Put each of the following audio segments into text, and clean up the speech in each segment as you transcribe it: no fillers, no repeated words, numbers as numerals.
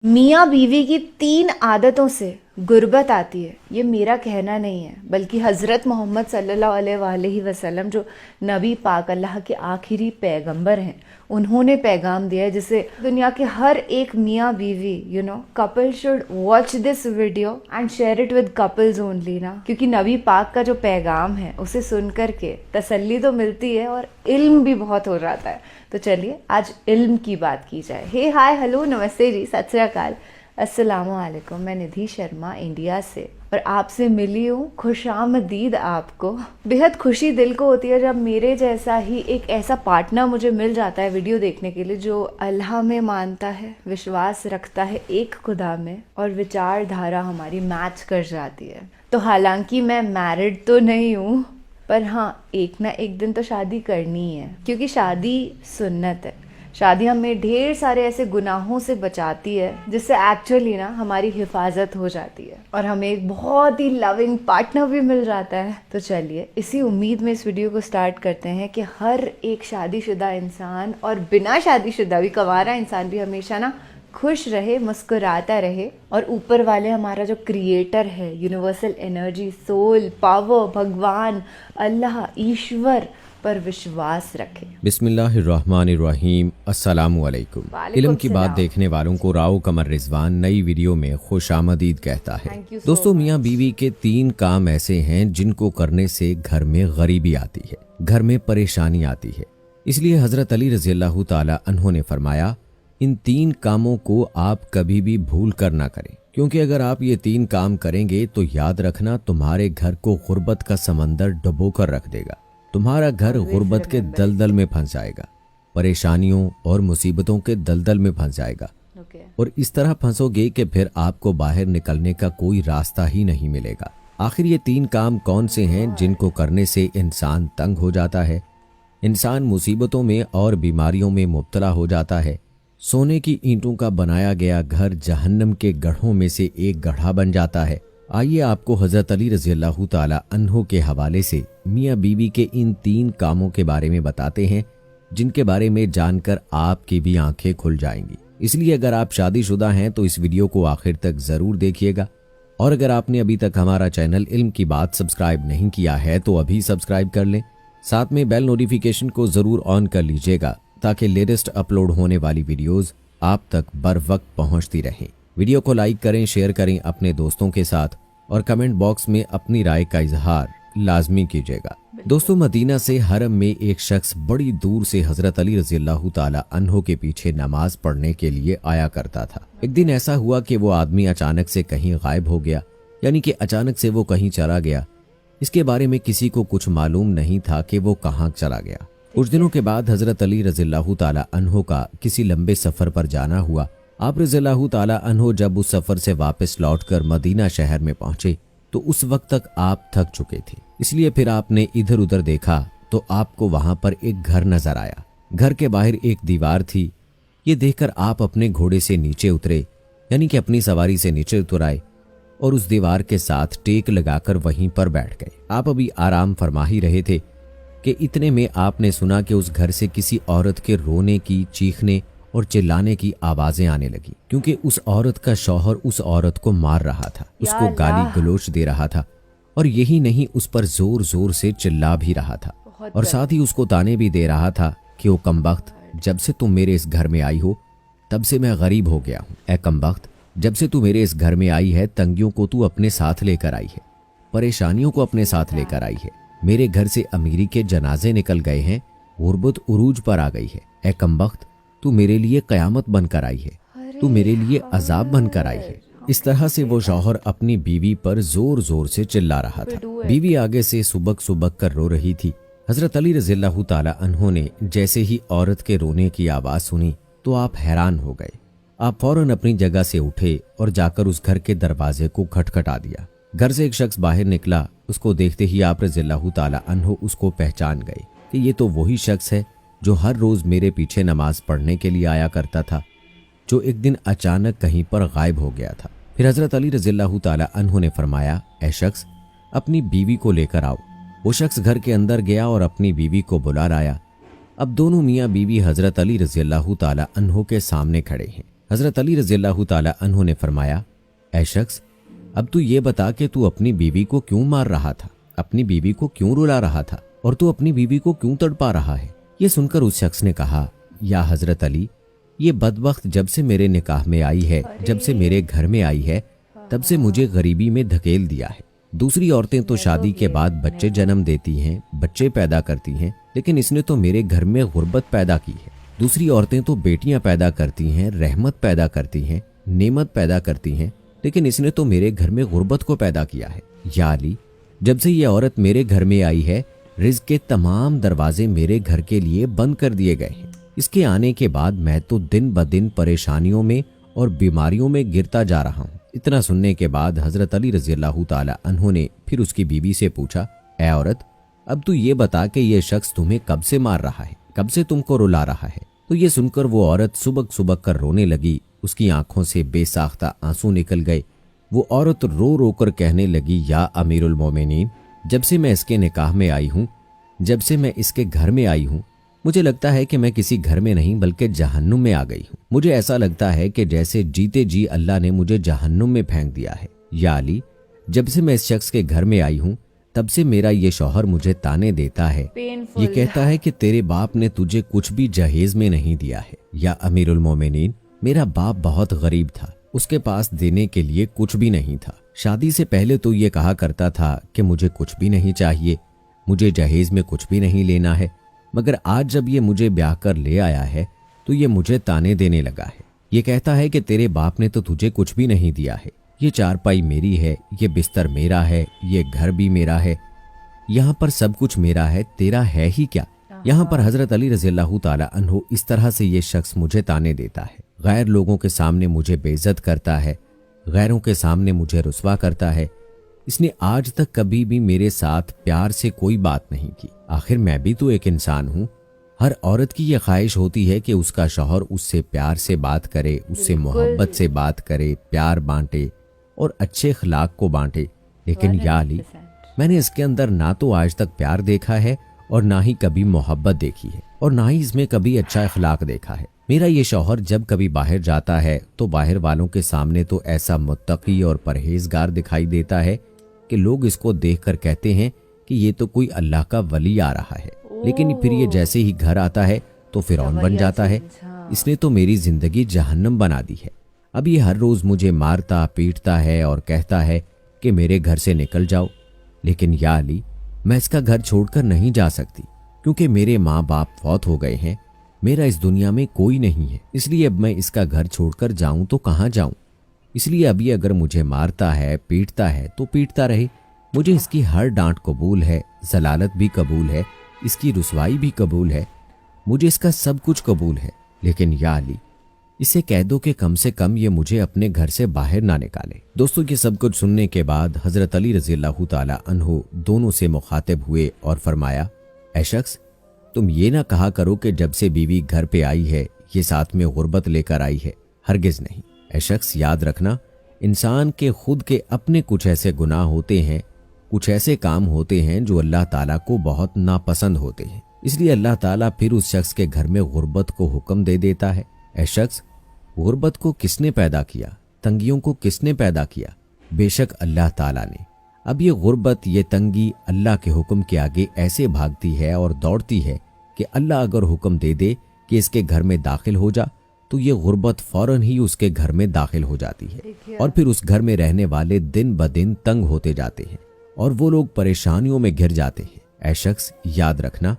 मियाँ बीवी की 3 आदतों से गुर्बत आती है, ये मेरा कहना नहीं है बल्कि हज़रत मोहम्मद सल्लल्लाहु अलैहि वसल्लम जो नबी पाक अल्लाह के आखिरी पैगंबर हैं, उन्होंने पैगाम दिया है जिसे दुनिया के हर एक मियाँ बीवी couple should watch this video and share it with couples only ना, क्योंकि नबी पाक का जो पैगाम है उसे सुन करके तसल्ली तो मिलती है और इल्म भी बहुत हो जाता है। तो चलिए आज इल्म की बात की जाए। हे हाय हेलो नमस्ते जी, सत श्री अकाल, अस्सलामु अलैकुम। मैं निधि शर्मा इंडिया से और आपसे मिली हूँ। खुशामदीद आपको। बेहद खुशी दिल को होती है जब मेरे जैसा ही एक ऐसा पार्टनर मुझे मिल जाता है वीडियो देखने के लिए जो अल्लाह में मानता है, विश्वास रखता है एक खुदा में और विचारधारा हमारी मैच कर जाती है। तो हालांकि मैं मैरिड तो नहीं हूँ, पर हाँ एक ना एक दिन तो शादी करनी है, क्योंकि शादी सुन्नत है। शादी हमें ढेर सारे ऐसे गुनाहों से बचाती है जिससे एक्चुअली ना हमारी हिफाजत हो जाती है और हमें एक बहुत ही लविंग पार्टनर भी मिल जाता है। तो चलिए इसी उम्मीद में इस वीडियो को स्टार्ट करते हैं कि हर एक शादीशुदा इंसान और बिना शादीशुदा भी कंवारा इंसान भी हमेशा ना खुश रहे, मुस्कुराता रहे और ऊपर वाले हमारा जो क्रिएटर है, यूनिवर्सल एनर्जी, सोल, पावर, भगवान, अल्लाह, ईश्वर पर विश्वास रखे। बिस्मिल्लाहिर्रहमानिर्रहीम, अस्सलामु अलैकुम। इल्म की बात देखने वालों को राव कमर रिजवान नई वीडियो में खुशामदीद कहता है। दोस्तों, मियाँ बीवी के 3 काम ऐसे हैं जिनको करने से घर में गरीबी आती है, घर में परेशानी आती है। इसलिए हजरत अली रज़ियल्लाहु ताला अन्हु ने फरमाया, इन 3 कामों को आप कभी भी भूल कर ना करें, क्योंकि अगर आप ये 3 काम करेंगे तो याद रखना तुम्हारे घर को गुर्बत का समंदर डुबो कर रख देगा। तुम्हारा घर गुर्बत के दलदल में फंस जाएगा, परेशानियों और मुसीबतों के दलदल में फंस जाएगा और इस तरह फंसोगे कि फिर आपको बाहर निकलने का कोई रास्ता ही नहीं मिलेगा। आखिर ये 3 काम कौन से हैं जिनको करने से इंसान तंग हो जाता है, इंसान मुसीबतों में और बीमारियों में मुब्तला हो जाता है। सोने की ईंटों का बनाया गया घर जहन्नम के गढ़ों में से एक गढ़ा बन जाता है। आइए आपको हजरत अली रज़ियल्लाहु ताला अन्हु के हवाले से मियाँ बीवी के इन 3 कामों के बारे में बताते हैं जिनके बारे में जानकर आपकी भी आंखें खुल जाएंगी। इसलिए अगर आप शादीशुदा हैं तो इस वीडियो को आखिर तक जरूर देखिएगा और अगर आपने अभी तक हमारा चैनल इल्म की बात सब्सक्राइब नहीं किया है तो अभी सब्सक्राइब कर लें। साथ में बेल नोटिफिकेशन को जरूर ऑन कर लीजिएगा ताकि लेटेस्ट अपलोड होने वाली वीडियोस आप तक बर वक्त पहुंचती रहें। वीडियो को लाइक करें, शेयर करें अपने दोस्तों के साथ और कमेंट बॉक्स में अपनी राय का इजहार लाजमी कीजिएगा। दोस्तों, मदीना से हरम में एक शख्स बड़ी दूर से हजरत अली रज़ियल्लाहु ताला अन्हु के पीछे नमाज पढ़ने के लिए आया करता था। एक दिन ऐसा हुआ कि वो आदमी अचानक से कहीं गायब हो गया, यानी कि अचानक से वो कहीं चला गया। इसके बारे में किसी को कुछ मालूम नहीं था कि वो कहाँ चला गया। कुछ दिनों के बाद हजरत अली रज़ियल्लाहु ताला अन्हु का किसी लंबे सफर पर जाना हुआ। आप रज़ियल्लाहु ताला अन्हु जब उस सफर से वापस लौटकर मदीना शहर में पहुंचे तो उस वक्त तक आप थक चुके थे। इसलिए फिर आपने इधर उधर देखा तो आपको वहां पर एक घर नजर आया। घर के बाहर एक दीवार थी। ये देखकर आप अपने घोड़े से नीचे उतरे, यानी कि अपनी सवारी से नीचे उतर आए और उस दीवार के साथ टेक लगाकर वहीं पर बैठ गए। आप अभी आराम फरमा ही रहे थे कि इतने में आपने सुना कि उस घर से किसी औरत के रोने की, चीखने और चिल्लाने की आवाजें आने लगी, क्योंकि उस औरत का शौहर उस औरत को मार रहा था, उसको गाली गलोच दे रहा था और यही नहीं, उस पर जोर जोर से चिल्ला भी रहा था और साथ ही उसको ताने भी दे रहा था कि ओ कमबख्त, जब से तुम मेरे इस घर में आई हो तब से मैं गरीब हो गया हूँ। ए कमबख्त, जब से तू मेरे इस घर में आई है तंगियों को तू अपने साथ लेकर आई है, परेशानियों को अपने साथ लेकर आई है। मेरे घर से अमीरी के जनाजे निकल गए हैं, गुर्बत उरूज पर आ गई है। ए कमबख्त, तू मेरे लिए कयामत बनकर आई है, तू मेरे लिए अजाब बनकर आई है। इस तरह से वो शौहर अपनी बीवी पर जोर जोर से चिल्ला रहा था। बीवी आगे से सुबक सुबक कर रो रही थी। हजरत अली रज़ियल्लाहु ताला अन्हु ने जैसे ही औरत के रोने की आवाज सुनी तो आप हैरान हो गए। आप फौरन अपनी जगह से उठे और जाकर उस घर के दरवाजे को खटखटा दिया। घर से एक शख्स बाहर निकला। उसको देखते ही आप रज़ियल्लाहु ताला अन्हु उसको पहचान गए कि ये तो वही शख्स है जो हर रोज मेरे पीछे नमाज पढ़ने के लिए आया करता था, जो एक दिन अचानक कहीं पर गायब हो गया था। फिर हजरत अली रज़ियल्लाहु ताला अन्हु ने फरमाया, ए शख्स, अपनी बीवी को लेकर आओ। वो शख्स घर के अंदर गया और अपनी बीवी को बुला लाया। अब दोनों मियाँ बीवी हजरत अली रज़ियल्लाहु ताला अन्हु के सामने खड़े हैं। हजरत अली रज़ियल्लाहु ताला अन्हु ने फरमाया, ऐ शख्स, अब तू ये बता कि तू अपनी बीवी को क्यों मार रहा था, अपनी बीवी को क्यों रुला रहा था और तू अपनी बीवी को क्यों तड़पा रहा है। ये सुनकर उस शख्स ने कहा, या हजरत अली, ये बदबख्त जब से मेरे निकाह में आई है, जब से मेरे घर में आई है, तब से मुझे गरीबी में धकेल दिया है। दूसरी औरतें तो शादी के बाद बच्चे जन्म देती हैं, बच्चे पैदा करती हैं, लेकिन इसने तो मेरे घर में गुर्बत पैदा की है। दूसरी औरतें तो बेटियां पैदा करती हैं, रहमत पैदा करती हैं, नेमत पैदा करती हैं, लेकिन इसने तो मेरे घर में गुर्बत को पैदा किया है। या अली, जब से ये औरत मेरे घर में आई है, रिज़्क़ के तमाम दरवाजे मेरे घर के लिए बंद कर दिए गए हैं। इसके आने के बाद मैं तो दिन ब दिन परेशानियों में और बीमारियों में गिरता जा रहा हूँ। इतना सुनने के बाद हजरत अली रज़ियल्लाहु ताला अन्हु ने फिर उसकी बीवी से पूछा, ऐ औरत, अब तू ये बता कि ये शख्स तुम्हें कब से मार रहा है, कब से तुमको रुला रहा है। तो ये सुनकर वो औरत सुबक सुबक कर रोने लगी। उसकी आंखों से बेसाख्ता आंसू निकल गए। वो औरत रो रो कर कहने लगी, या अमीरुल मोमिनीन, जब से मैं इसके निकाह में आई हूँ, जब से मैं इसके घर में आई हूँ, मुझे लगता है कि मैं किसी घर में नहीं बल्कि जहन्नुम में आ गई हूँ। मुझे ऐसा लगता है कि जैसे जीते जी अल्लाह ने मुझे जहन्नुम में फेंक दिया है। या अली, जब से मैं इस शख्स के घर में आई हूँ, तब से मेरा ये शौहर मुझे ताने देता है। ये कहता है कि तेरे बाप ने तुझे कुछ भी जहेज में नहीं दिया है। या अमीरुल मोमिनीन, मेरा बाप बहुत गरीब था, उसके पास देने के लिए कुछ भी नहीं था। शादी से पहले तो ये कहा करता था कि मुझे कुछ भी नहीं चाहिए, मुझे जहेज में कुछ भी नहीं लेना है, मगर आज जब ये मुझे ब्याह कर ले आया है तो ये मुझे ताने देने लगा है। ये कहता है कि तेरे बाप ने तो तुझे कुछ भी नहीं दिया है, ये चारपाई मेरी है, ये बिस्तर मेरा है, ये घर भी मेरा है, यहाँ पर सब कुछ मेरा है, तेरा है ही क्या। यहाँ पर हजरत अली रज़ियल्लाहु ताला अन्हु इस तरह से ये शख्स मुझे ताने देता है, गैर लोगों के सामने मुझे बेइज्जत करता है, गैरों के सामने मुझे रुस्वा करता है। इसने आज तक कभी भी मेरे साथ प्यार से कोई बात नहीं की। आखिर मैं भी तो एक इंसान हूँ। हर औरत की यह ख्वाहिश होती है कि उसका शौहर उससे प्यार से बात करे, उससे मोहब्बत से बात करे, प्यार बांटे और अच्छे अखलाक को बांटे। लेकिन या अली, मैंने इसके अंदर ना तो आज तक प्यार देखा है और ना ही कभी मोहब्बत देखी है और ना ही इसमें कभी अच्छा अखलाक देखा है। मेरा ये शौहर जब कभी बाहर जाता है तो बाहर वालों के सामने तो ऐसा मुत्तकी और परहेजगार दिखाई देता है कि लोग इसको देखकर कहते हैं कि ये तो कोई अल्लाह का वली आ रहा है, लेकिन फिर ये जैसे ही घर आता है तो फिरौन बन जाता है। इसने तो मेरी जिंदगी जहन्नम बना दी है। अब ये हर रोज मुझे मारता पीटता है और कहता है कि मेरे घर से निकल जाओ। लेकिन या अली, मैं इसका घर छोड़कर नहीं जा सकती, क्योंकि मेरे माँ बाप फौत हो गए हैं, मेरा इस दुनिया में कोई नहीं है। इसलिए अब मैं इसका घर छोड़कर जाऊं तो कहाँ जाऊं। इसलिए अभी अगर मुझे मारता है पीटता है तो पीटता रहे, मुझे इसकी हर डांट कबूल है, जलालत भी कबूल है, इसकी रुसवाई भी कबूल है, मुझे इसका सब कुछ कबूल है। लेकिन या अली, इसे कह दो कि कम से कम ये मुझे अपने घर से बाहर ना निकाले। दोस्तों, ये सब कुछ सुनने के बाद हजरत अली रज़ियल्लाहु ताला अन्हु दोनों से मुखातिब हुए और फरमाया, ऐ शख्स, तुम ये ना कहा करो कि जब से बीवी घर पे आई है ये साथ में गुर्बत लेकर आई है, हरगिज नहीं। ऐ शख्स, याद रखना, इंसान के खुद के अपने कुछ ऐसे गुनाह होते हैं, कुछ ऐसे काम होते हैं जो अल्लाह ताला को बहुत नापसंद होते हैं। इसलिए अल्लाह ताला फिर उस शख्स के घर में गुर्बत को हुक्म दे देता है। ऐ शख्स, गुर्बत को किसने पैदा किया, तंगियों को किसने पैदा किया? बेशक अल्लाह ताला ने। अब ये गुर्बत, ये तंगी अल्लाह के हुक्म के आगे ऐसे भागती है और दौड़ती है कि अल्लाह अगर हुक्म दे दे कि इसके घर में दाखिल हो जा तो ये गुर्बत फौरन ही उसके घर में दाखिल हो जाती है और फिर उस घर में रहने वाले दिन ब दिन तंग होते जाते हैं और वो लोग परेशानियों में घिर जाते हैं। ऐ शख्स, याद रखना,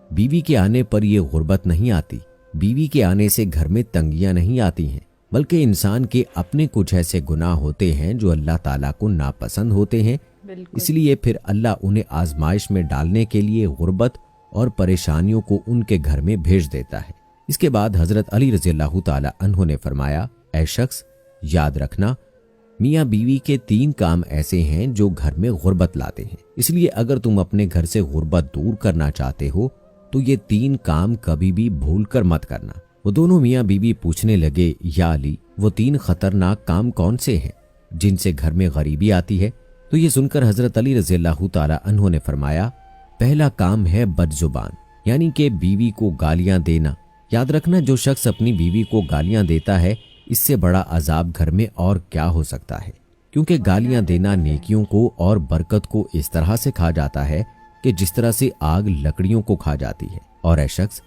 बीवी के आने पर ये गुर्बत नहीं आती, बीवी के आने से घर में तंगियां नहीं आती हैं, बल्कि इंसान के अपने कुछ ऐसे गुनाह होते हैं जो अल्लाह ताला को नापसंद होते हैं। इसलिए फिर अल्लाह उन्हें आजमाइश में डालने के लिए गुर्बत और परेशानियों को उनके घर में भेज देता है। इसके बाद हजरत अली रज़ियल्लाहु ताला अन्हु ने फरमाया, ऐ शख्स, याद रखना, मियाँ बीवी के 3 काम ऐसे हैं जो घर में गुर्बत लाते हैं। इसलिए अगर तुम अपने घर से गुर्बत दूर करना चाहते हो तो ये 3 काम कभी भी भूल कर मत करना। वो दोनों मियाँ बीवी पूछने लगे, या अली, वो 3 खतरनाक काम कौन से हैं जिनसे घर में गरीबी आती है? तो ये सुनकर हजरत अली रज़ियल्लाहु ताला अन्हु ने फरमाया, पहला काम है बदजुबान, यानी कि बीवी को गालियां देना। याद रखना, जो शख्स अपनी बीवी को गालियां देता है इससे बड़ा अजाब घर में और क्या हो सकता है, क्योंकि गालियां देना नेकियों को और बरकत को इस तरह से खा जाता है कि जिस तरह से आग लकड़ियों को खा जाती है। और ऐ शख्स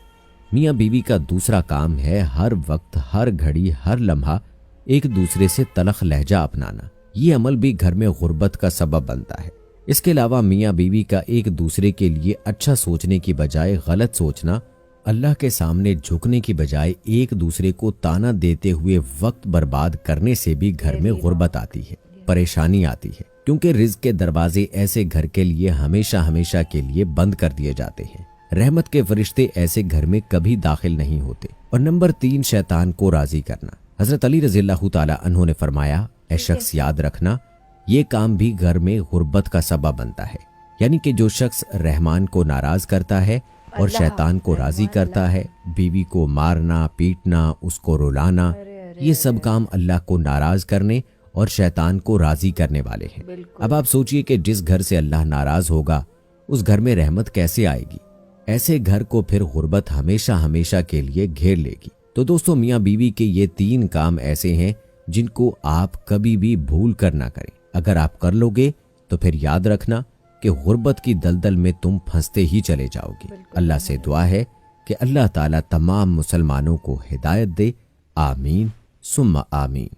मियाँ बीवी का दूसरा काम है हर वक्त, हर घड़ी, हर लम्हा एक दूसरे से तलख लहजा अपनाना। ये अमल भी घर में गुर्बत का सबब बनता है। इसके अलावा मियाँ बीवी का एक दूसरे के लिए अच्छा सोचने की बजाय गलत सोचना, अल्लाह के सामने झुकने की बजाय एक दूसरे को ताना देते हुए वक्त बर्बाद करने से भी घर में गुर्बत आती है, परेशानी आती है, क्योंकि रिज़्क़ के दरवाजे ऐसे घर के लिए हमेशा हमेशा के लिए बंद कर दिए जाते हैं। रहमत के फरिश्ते ऐसे घर में कभी दाखिल नहीं होते। और नंबर 3, शैतान को राजी करना। हजरत अली रज़ियल्लाहु ताला अन्हु ने फरमाया, ऐ शख्स याद रखना, ये काम भी घर में गुर्बत का सबब बनता है। यानी कि जो शख्स रहमान को नाराज करता है और शैतान को राजी करता है, बीवी को मारना, पीटना, उसको रुलाना, ये सब काम अल्लाह को नाराज करने और शैतान को राजी करने वाले हैं। अब आप सोचिए कि जिस घर से अल्लाह नाराज होगा उस घर में रहमत कैसे आएगी। ऐसे घर को फिर गुर्बत हमेशा हमेशा के लिए घेर लेगी। तो दोस्तों, मियाँ बीवी के ये 3 काम ऐसे हैं जिनको आप कभी भी भूल कर ना करें। अगर आप कर लोगे तो फिर याद रखना कि गुर्बत की दलदल में तुम फंसते ही चले जाओगे। अल्लाह से दुआ है कि अल्लाह ताला तमाम मुसलमानों को हिदायत दे। आमीन सुम्मा आमीन।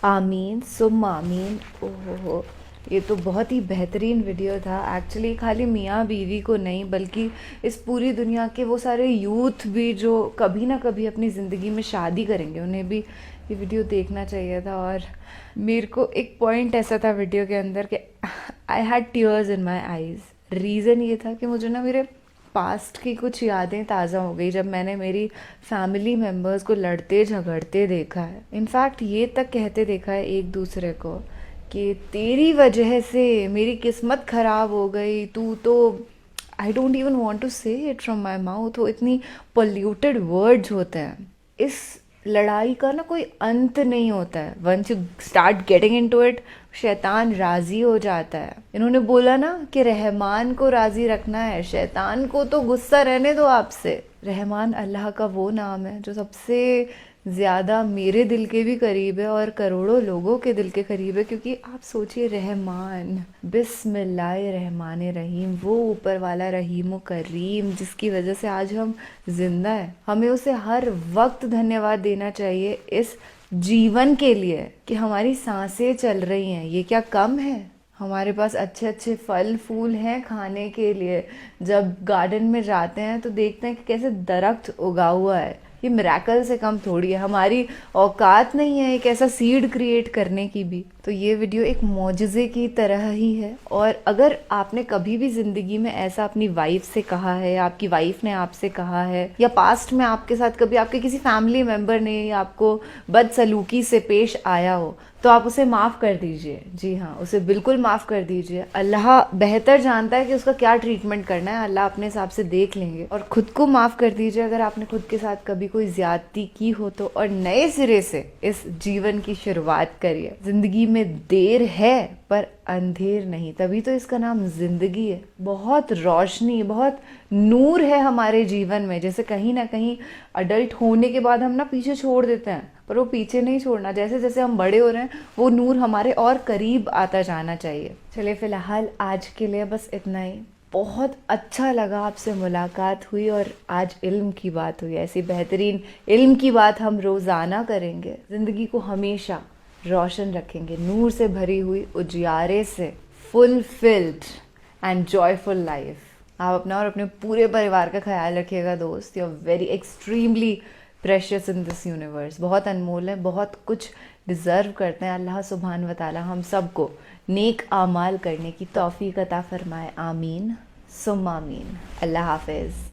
आमीन सुम्मा आमीन। ओहो, ये तो बहुत ही बेहतरीन वीडियो था। एक्चुअली खाली मियाँ बीवी को नहीं, बल्कि इस पूरी दुनिया के वो सारे यूथ भी जो कभी ना कभी अपनी ज़िंदगी में शादी करेंगे, उन्हें भी ये वीडियो देखना चाहिए था। और मेरे को एक पॉइंट ऐसा था वीडियो के अंदर कि I had tears in my eyes. Reason ये था कि मुझे ना मेरे पास्ट की कुछ यादें ताज़ा हो गई जब मैंने मेरी फैमिली मेम्बर्स को लड़ते झगड़ते देखा है। इनफैक्ट ये तक कहते देखा है एक दूसरे को कि तेरी वजह से मेरी किस्मत ख़राब हो गई, तू तो, I don't even want to say it from my mouth, वो इतनी पोल्यूटेड वर्ड्स होते हैं। इस लड़ाई का ना कोई अंत नहीं होता है। Once you start getting into it, शैतान राज़ी हो जाता है। इन्होंने बोला ना कि रहमान को राज़ी रखना है, शैतान को तो गुस्सा रहने दो आपसे। रहमान अल्लाह का वो नाम है जो सबसे ज़्यादा मेरे दिल के भी करीब है और करोड़ों लोगों के दिल के करीब है, क्योंकि आप सोचिए, रहमान, बिस्मिल्लाहिर्रहमानिर्रहीम, वो ऊपर वाला रहीम व करीम जिसकी वजह से आज हम जिंदा हैं। हमें उसे हर वक्त धन्यवाद देना चाहिए इस जीवन के लिए कि हमारी सांसें चल रही हैं। ये क्या कम है? हमारे पास अच्छे अच्छे फल फूल हैं खाने के लिए। जब गार्डन में जाते हैं तो देखते हैं कि कैसे दरख्त उगा हुआ है। ये मिरेकल से कम थोड़ी है। हमारी औकात नहीं है एक ऐसा सीड क्रिएट करने की भी। तो ये वीडियो एक मौजज़े की तरह ही है। और अगर आपने कभी भी ज़िंदगी में ऐसा अपनी वाइफ से कहा है, या आपकी वाइफ ने आपसे कहा है, या पास्ट में आपके साथ कभी आपके किसी फैमिली मेम्बर ने आपको बदसलूकी से पेश आया हो, तो आप उसे माफ़ कर दीजिए। जी हाँ, उसे बिल्कुल माफ़ कर दीजिए। अल्लाह बेहतर जानता है कि उसका क्या ट्रीटमेंट करना है, अल्लाह अपने हिसाब से देख लेंगे। और ख़ुद को माफ़ कर दीजिए अगर आपने खुद के साथ कभी कोई ज़्यादती की हो तो। और नए सिरे से इस जीवन की शुरुआत करिए। ज़िंदगी में देर है पर अंधेर नहीं, तभी तो इसका नाम ज़िंदगी है। बहुत रोशनी, बहुत नूर है हमारे जीवन में। जैसे कहीं ना कहीं अडल्ट होने के बाद हम ना पीछे छोड़ देते हैं, पर वो पीछे नहीं छोड़ना। जैसे जैसे हम बड़े हो रहे हैं वो नूर हमारे और करीब आता जाना चाहिए। चलिए फ़िलहाल आज के लिए बस इतना ही। बहुत अच्छा लगा, आपसे मुलाकात हुई और आज इल्म की बात हुई। ऐसी बेहतरीन इल्म की बात हम रोज़ाना करेंगे। ज़िंदगी को हमेशा रोशन रखेंगे, नूर से भरी हुई, उजियारे से, फुलफिल्ड एंड जॉयफुल लाइफ। आप अपना और अपने पूरे परिवार का ख्याल रखिएगा दोस्त। You are very extremely precious in this universe. बहुत अनमोल है, बहुत कुछ डिज़र्व करते हैं। अल्लाह सुब्हान व तआला हम सबको नेक आमाल करने की तौफीक अता फरमाए। आमीन सुम्मा आमीन। अल्लाह हाफिज़।